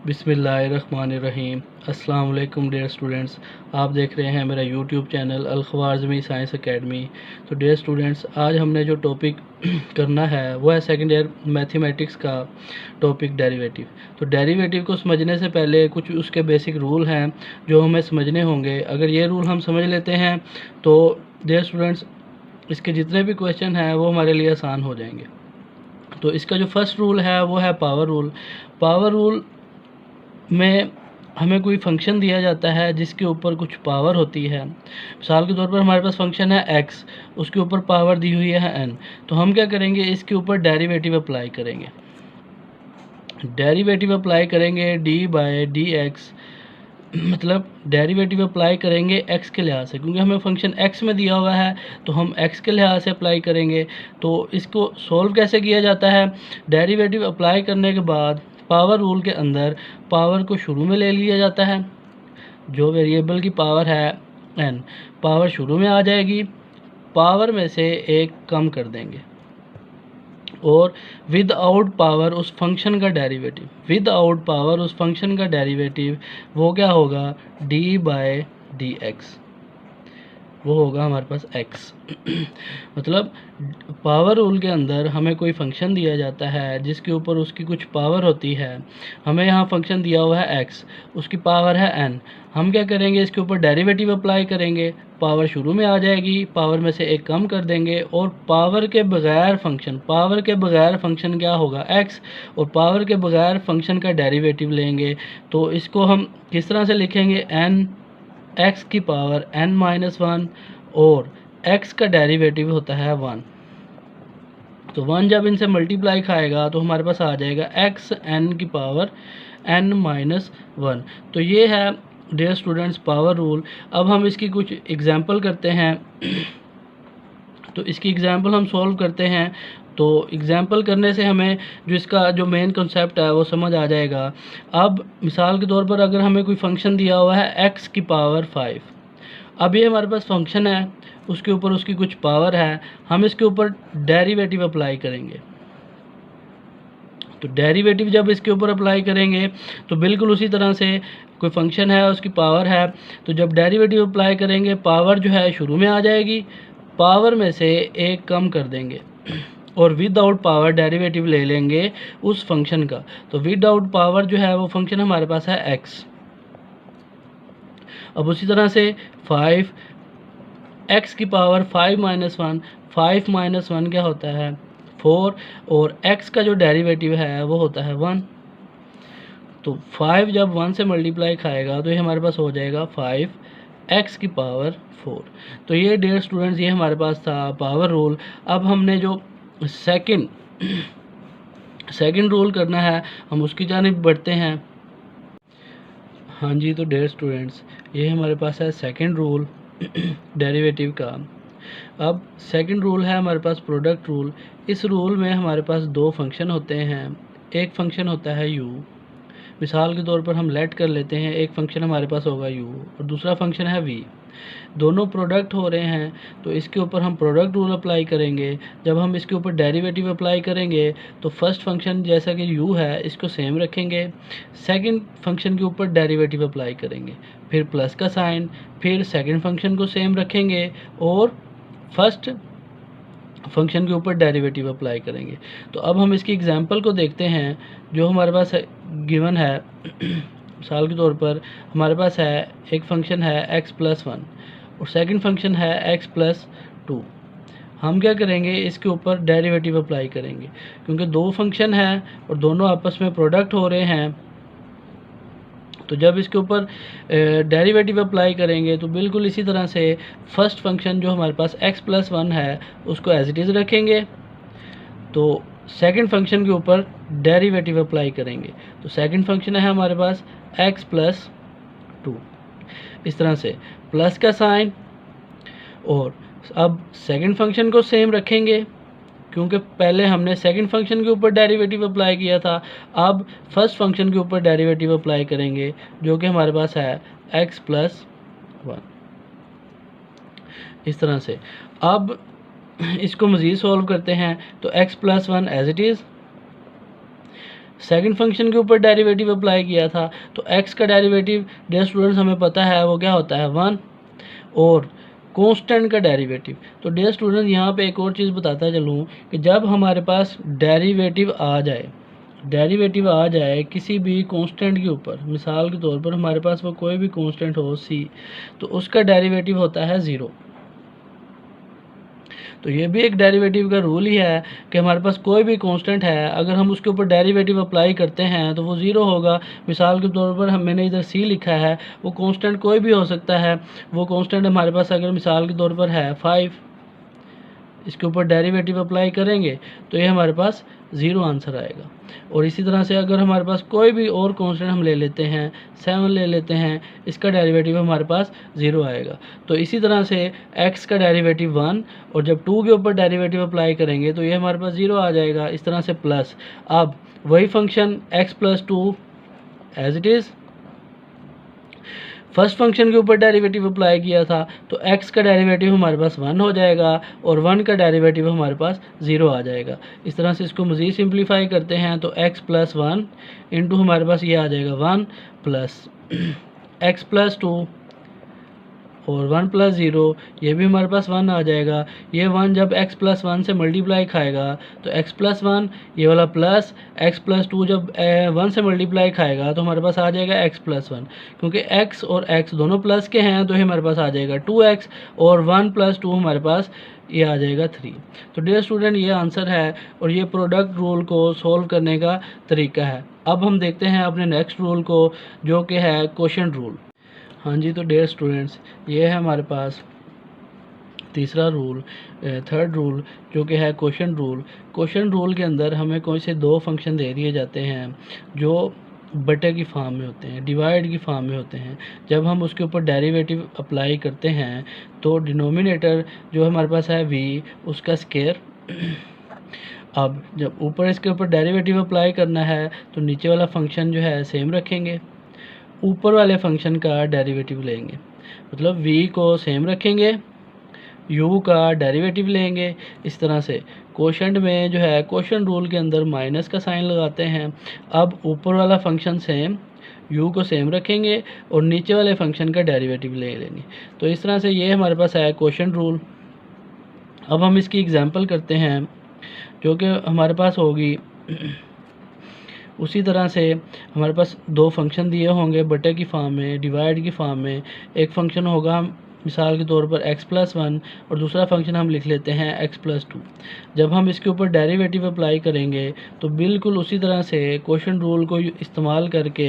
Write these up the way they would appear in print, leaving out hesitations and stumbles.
बिस्मिल्लाहिर्रहमानिर्रहीम। अस्सलाम वालेकुम डियर स्टूडेंट्स, आप देख रहे हैं मेरा यूट्यूब चैनल अल ख्वारिज़मी साइंस एकेडमी। तो डियर स्टूडेंट्स, आज हमने जो टॉपिक करना है वो है सेकंड ईयर मैथमेटिक्स का टॉपिक डेरिवेटिव। तो डेरिवेटिव को समझने से पहले कुछ उसके बेसिक रूल हैं जो हमें समझने होंगे। अगर ये रूल हम समझ लेते हैं तो डियर स्टूडेंट्स इसके जितने भी क्वेश्चन हैं वो हमारे लिए आसान हो जाएंगे। तो इसका जो फर्स्ट रूल है वो है पावर रूल। पावर रूल में हमें कोई फंक्शन दिया जाता है जिसके ऊपर कुछ पावर होती है। मिसाल के तौर पर हमारे पास फंक्शन है x, उसके ऊपर पावर दी हुई है n। तो हम क्या करेंगे, इसके ऊपर डेरिवेटिव अप्लाई करेंगे। डेरिवेटिव अप्लाई करेंगे डी बाय डी एक्स, मतलब डेरिवेटिव अप्लाई करेंगे x के लिहाज से, क्योंकि हमें फंक्शन x में दिया हुआ है तो हम x के लिहाज से अप्लाई करेंगे। तो इसको सोल्व कैसे किया जाता है, डेरिवेटिव अप्लाई करने के बाद पावर रूल के अंदर पावर को शुरू में ले लिया जाता है। जो वेरिएबल की पावर है n, पावर शुरू में आ जाएगी, पावर में से एक कम कर देंगे और विद आउट पावर उस फंक्शन का डेरिवेटिव, विद आउट पावर उस फंक्शन का डेरिवेटिव वो क्या होगा, डी बाय डी एक्स, वो होगा हमारे पास x। मतलब पावर रूल के अंदर हमें कोई फंक्शन दिया जाता है जिसके ऊपर उसकी कुछ पावर होती है। हमें यहाँ फंक्शन दिया हुआ है x, उसकी पावर है n। हम क्या करेंगे, इसके ऊपर डेरिवेटिव अप्लाई करेंगे, पावर शुरू में आ जाएगी, पावर में से एक कम कर देंगे और पावर के बगैर फंक्शन, पावर के बगैर फंक्शन क्या होगा x, और पावर के बगैर फंक्शन का डेरिवेटिव लेंगे। तो इसको हम किस तरह से लिखेंगे, n x की पावर n-1 और x का डेरिवेटिव होता है 1। तो 1 जब इनसे मल्टीप्लाई खाएगा तो हमारे पास आ जाएगा x n की पावर n-1। तो ये है डियर स्टूडेंट्स पावर रूल। अब हम इसकी कुछ एग्जांपल करते हैं। तो इसकी एग्जांपल हम सॉल्व करते हैं। तो एग्जांपल करने से हमें जो इसका जो मेन कॉन्सेप्ट है वो समझ आ जाएगा। अब मिसाल के तौर पर अगर हमें कोई फंक्शन दिया हुआ है x की पावर 5, अब ये हमारे पास फंक्शन है, उसके ऊपर उसकी कुछ पावर है, हम इसके ऊपर डेरिवेटिव अप्लाई करेंगे। तो डेरिवेटिव जब इसके ऊपर अप्लाई करेंगे तो बिल्कुल उसी तरह से कोई फंक्शन है, उसकी पावर है, तो जब डेरिवेटिव अप्लाई करेंगे पावर जो है शुरू में आ जाएगी, पावर में से एक कम कर देंगे और विदाउट पावर डेरिवेटिव ले लेंगे उस फंक्शन का। तो विदाउट पावर जो है वो फंक्शन हमारे पास है x। अब उसी तरह से 5, x की पावर 5-1, 5-1 क्या होता है 4, और x का जो डेरिवेटिव है वो होता है 1। तो 5 जब 1 से मल्टीप्लाई खाएगा तो ये हमारे पास हो जाएगा 5x की पावर 4। तो ये डियर स्टूडेंट्स ये हमारे पास था पावर रूल। अब हमने जो सेकंड रूल करना है हम उसकी जानिब बढ़ते हैं। हाँ जी, तो डियर स्टूडेंट्स ये हमारे पास है सेकंड रूल डेरिवेटिव का। अब सेकंड रूल है हमारे पास प्रोडक्ट रूल। इस रूल में हमारे पास दो फंक्शन होते हैं। एक फंक्शन होता है u, मिसाल के तौर पर हम लेट कर लेते हैं एक फंक्शन हमारे पास होगा u और दूसरा फंक्शन है v। दोनों प्रोडक्ट हो रहे हैं तो इसके ऊपर हम प्रोडक्ट रूल अप्लाई करेंगे। जब हम इसके ऊपर डेरिवेटिव अप्लाई करेंगे तो फर्स्ट फंक्शन जैसा कि u है इसको सेम रखेंगे, सेकंड फंक्शन के ऊपर डेरिवेटिव अप्लाई करेंगे, फिर प्लस का साइन, फिर सेकंड फंक्शन को सेम रखेंगे और फर्स्ट फंक्शन के ऊपर डेरिवेटिव अप्लाई करेंगे। तो अब हम इसकी एग्जांपल को देखते हैं जो हमारे पास गिवन है। मिसाल के तौर पर हमारे पास है एक फंक्शन है x+1 और सेकंड फंक्शन है x+2। हम क्या करेंगे, इसके ऊपर डेरिवेटिव अप्लाई करेंगे क्योंकि दो फंक्शन हैं और दोनों आपस में प्रोडक्ट हो रहे हैं। तो जब इसके ऊपर डेरिवेटिव अप्लाई करेंगे तो बिल्कुल इसी तरह से फर्स्ट फंक्शन जो हमारे पास x+1 है उसको एज इट इज़ रखेंगे, तो सेकंड फंक्शन के ऊपर डेरिवेटिव अप्लाई करेंगे। तो सेकंड फंक्शन है हमारे पास x+2, इस तरह से प्लस का साइन, और अब सेकंड फंक्शन को सेम रखेंगे क्योंकि पहले हमने सेकंड फंक्शन के ऊपर डेरिवेटिव अप्लाई किया था। अब फर्स्ट फंक्शन के ऊपर डेरिवेटिव अप्लाई करेंगे जो कि हमारे पास है x+1, इस तरह से। अब इसको मज़ीद सॉल्व करते हैं तो x+1 as it is, second function के ऊपर डेरिवेटिव अप्लाई किया था, तो x का डेरिवेटिव डियर स्टूडेंट्स हमें पता है वो क्या होता है 1, और कांस्टेंट का डेरिवेटिव। तो डियर स्टूडेंट यहाँ पे एक और चीज़ बताता चलूँ कि जब हमारे पास डेरिवेटिव आ जाए किसी भी कांस्टेंट के ऊपर, मिसाल के तौर पर हमारे पास वो कोई भी कांस्टेंट हो c, तो उसका डेरिवेटिव होता है 0। तो ये भी एक डेरिवेटिव का रूल ही है कि हमारे पास कोई भी कांस्टेंट है, अगर हम उसके ऊपर डेरिवेटिव अप्लाई करते हैं तो वो 0 होगा। मिसाल के तौर पर मैंने इधर c लिखा है, वो कांस्टेंट कोई भी हो सकता है। वो कांस्टेंट हमारे पास अगर मिसाल के तौर पर है 5, इसके ऊपर डेरिवेटिव अप्लाई करेंगे तो ये हमारे पास 0 आंसर आएगा। और इसी तरह से अगर हमारे पास कोई भी और कांस्टेंट हम ले लेते हैं, 7 ले लेते हैं, इसका डेरिवेटिव हमारे पास 0 आएगा। तो इसी तरह से x का डेरिवेटिव 1, और जब 2 के ऊपर डेरिवेटिव अप्लाई करेंगे तो ये हमारे पास 0 आ जाएगा। इस तरह से प्लस, अब वही function x plus 2 as it is, first function के ऊपर डेरिवेटिव अप्लाई किया था तो x का डेरिवेटिव हमारे पास 1 हो जाएगा और 1 का डेरिवेटिव हमारे पास 0 आ जाएगा। इस तरह से इसको मज़ीद सिंप्लीफाई करते हैं तो x प्लस 1 इंटू हमारे पास ये आ जाएगा 1 प्लस x प्लस 2 और 1 प्लस 0, ये भी हमारे पास 1 आ जाएगा। ये 1 जब x प्लस 1 से मल्टीप्लाई खाएगा तो x प्लस 1, ये वाला प्लस x प्लस 2 जब 1 से मल्टीप्लाई खाएगा तो हमारे पास आ जाएगा x प्लस 1। क्योंकि x और x दोनों प्लस के हैं तो ये हमारे पास आ जाएगा 2x, और 1 प्लस 2 हमारे पास ये आ जाएगा 3। तो डियर स्टूडेंट ये आंसर है और ये प्रोडक्ट रूल को सोल्व करने का तरीका है। अब हम देखते हैं अपने नेक्स्ट रूल को, जो कि है क्वोशंट रूल। हाँ जी, तो डियर स्टूडेंट्स ये है हमारे पास तीसरा रूल, थर्ड रूल, जो कि है क्वोशंट रूल। क्वोशंट रूल के अंदर हमें कोई से दो फंक्शन दे दिए जाते हैं जो बटे की फॉर्म में होते हैं, डिवाइड की फॉर्म में होते हैं। जब हम उसके ऊपर डेरिवेटिव अप्लाई करते हैं तो डिनोमिनेटर जो हमारे पास है v, उसका स्क्वायर। अब जब ऊपर इसके ऊपर डेरिवेटिव अप्लाई करना है तो नीचे वाला फंक्शन जो है सेम रखेंगे, ऊपर वाले फंक्शन का डेरिवेटिव लेंगे। मतलब v को सेम रखेंगे, u का डेरिवेटिव लेंगे। इस तरह से क्वोशंट में जो है क्वोशंट रूल के अंदर माइनस का साइन लगाते हैं। अब ऊपर वाला फंक्शन सेम, u को सेम रखेंगे और नीचे वाले फंक्शन का डेरिवेटिव ले लेंगे। तो इस तरह से ये हमारे पास है क्वोशंट रूल। अब हम इसकी एग्जांपल करते हैं जो कि हमारे पास होगी। उसी तरह से हमारे पास दो फंक्शन दिए होंगे बटे की फॉर्म में, डिवाइड की फॉर्म में। एक फंक्शन होगा मिसाल के तौर पर x प्लस 1 और दूसरा फंक्शन हम लिख लेते हैं x प्लस 2। जब हम इसके ऊपर डेरिवेटिव अप्लाई करेंगे तो बिल्कुल उसी तरह से क्वोशंट रूल को इस्तेमाल करके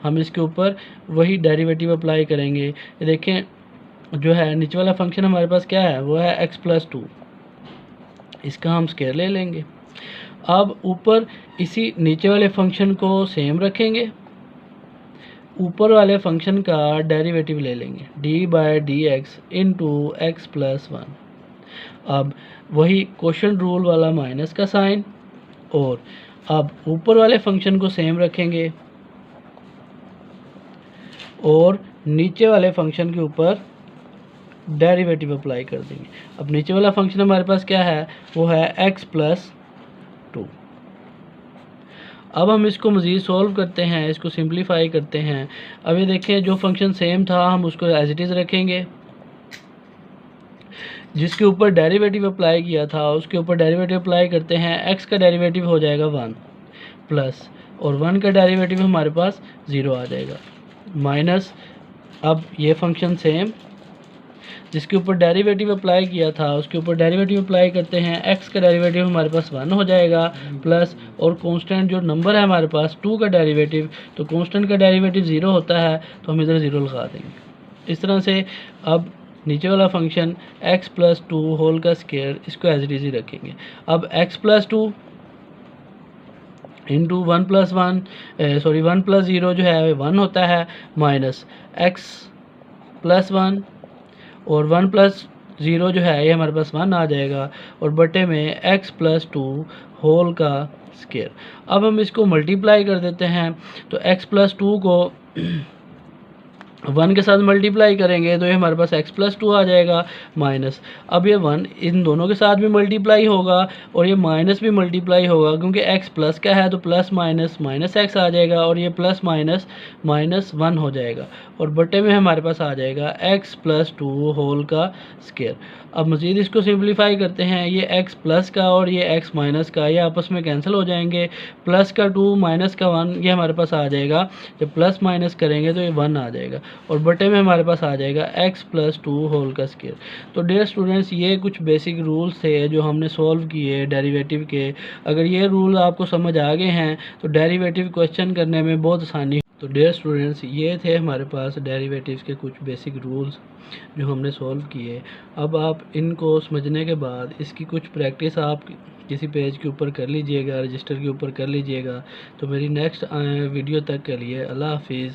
हम इसके ऊपर वही डेरिवेटिव अप्लाई करेंगे। ये देखें जो है नीचे वाला फंक्शन हमारे पास क्या है, वो है x प्लस 2, इसका हम स्क्वायर ले लेंगे। अब ऊपर इसी नीचे वाले फंक्शन को सेम रखेंगे, ऊपर वाले फंक्शन का डेरिवेटिव ले लेंगे D by D x into x plus 1। अब वही क्वोशंट रूल वाला माइनस का साइन, और अब ऊपर वाले फंक्शन को सेम रखेंगे और नीचे वाले फंक्शन के ऊपर डेरिवेटिव अप्लाई कर देंगे। अब नीचे वाला फंक्शन हमारे पास क्या है, वो है x प्लस 2। अब हम इसको मज़ीद सॉल्व करते हैं, इसको सिंप्लीफाई करते हैं। अब ये देखें जो फंक्शन सेम था हम उसको एज इट इज़ रखेंगे, जिसके ऊपर डेरिवेटिव अप्लाई किया था उसके ऊपर डेरिवेटिव अप्लाई करते हैं। x का डेरिवेटिव हो जाएगा 1 प्लस, और 1 का डेरिवेटिव हमारे पास 0 आ जाएगा, माइनस। अब ये फंक्शन सेम, जिसके ऊपर डेरिवेटिव अप्लाई किया था उसके ऊपर डेरिवेटिव अप्लाई करते हैं। x का डेरिवेटिव हमारे पास 1 हो जाएगा प्लस, और कांस्टेंट जो नंबर है हमारे पास 2 का डेरिवेटिव, तो कांस्टेंट का डेरिवेटिव 0 होता है तो हम इधर 0 लगा देंगे। इस तरह से अब नीचे वाला फंक्शन x प्लस 2 होल का स्क्वायर, इसको एज इट इज ही रखेंगे। अब x प्लस 2 इंटू 1 प्लस 0 जो है 1 होता है, माइनस x प्लस 1 और 1 प्लस 0 जो है ये हमारे पास 1 आ जाएगा, और बटे में x प्लस 2 होल का स्क्वायर। अब हम इसको मल्टीप्लाई कर देते हैं तो x प्लस 2 को 1 के साथ मल्टीप्लाई करेंगे तो ये हमारे पास x प्लस 2 आ जाएगा माइनस। अब ये 1 इन दोनों के साथ भी मल्टीप्लाई होगा और ये माइनस भी मल्टीप्लाई होगा, क्योंकि x प्लस का है तो प्लस माइनस माइनस x आ जाएगा और ये प्लस माइनस माइनस 1 हो जाएगा और बटे में हमारे पास आ जाएगा x प्लस 2 होल का स्क्वायर। अब मज़ीद इसको सिंप्लीफाई करते हैं, ये x प्लस का और ये x माइनस का ये आपस में कैंसिल हो जाएंगे। प्लस का 2 माइनस का 1 ये हमारे पास आ जाएगा, जब प्लस माइनस करेंगे तो ये 1 आ जाएगा और बटे में हमारे पास आ जाएगा x प्लस 2 होल का स्क्वायर। तो डियर स्टूडेंट्स, ये कुछ बेसिक रूल्स थे जो हमने सॉल्व किए डेरिवेटिव के। अगर ये रूल आपको समझ आ गए हैं तो डेरिवेटिव क्वेश्चन करने में बहुत आसानी। तो डियर स्टूडेंट्स, ये थे हमारे पास डेरिवेटिव्स के कुछ बेसिक रूल्स जो हमने सॉल्व किए। अब आप इनको समझने के बाद इसकी कुछ प्रैक्टिस आप किसी पेज के ऊपर कर लीजिएगा, रजिस्टर के ऊपर कर लीजिएगा। तो मेरी नेक्स्ट वीडियो तक के लिए अल्लाह हाफिज़।